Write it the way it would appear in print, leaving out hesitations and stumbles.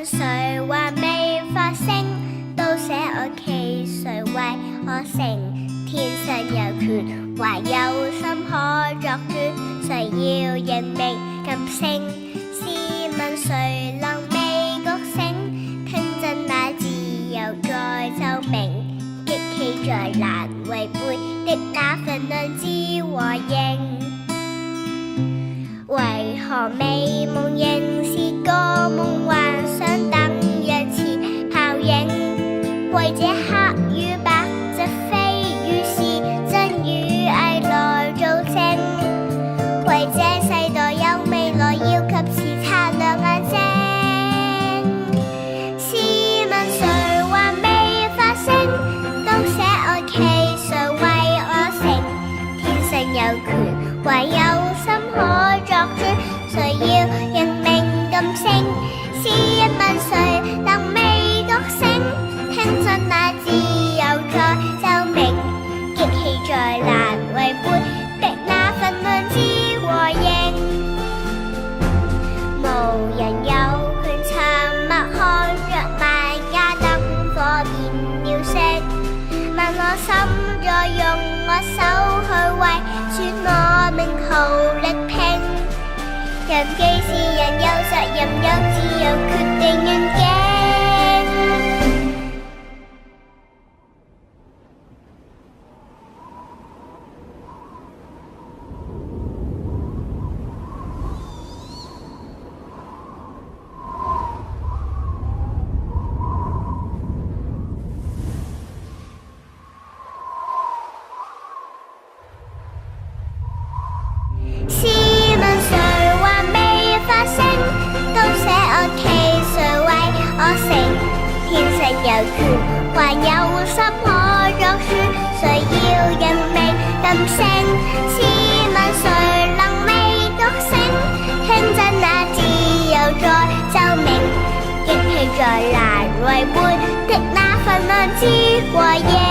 問誰還未發聲，都寫我企，誰為我成？天上有權，還有心可作主，誰要認命噤聲？試問誰能未覺醒？聽真那自由在奏鳴，激起再難違背的那份良知和應。為何美夢仍是個夢幻想，等一次泡影？為這黑與白，這非與是，真與偽來做證。為這世代有未來，要及時擦亮眼睛。試問誰還未發聲？都寫我企，誰為我成？天上有權，還有心可作主，誰要認命噤聲？試問誰能未覺醒？聽盡那自由在奏鳴，激起再難違背的那份良知和應。無人有權沉默看着萬家燈火變了色，問我心在用我手去為說我命途力拼。人既是人，有責任，有自由決定願景。試問誰還未發聲？都寫我企，誰為我成？天上有權，還有心可作主，誰要認命噤聲？試問誰能未覺醒？聽真那自由在奏鳴，激起再難違背的那份良知和應。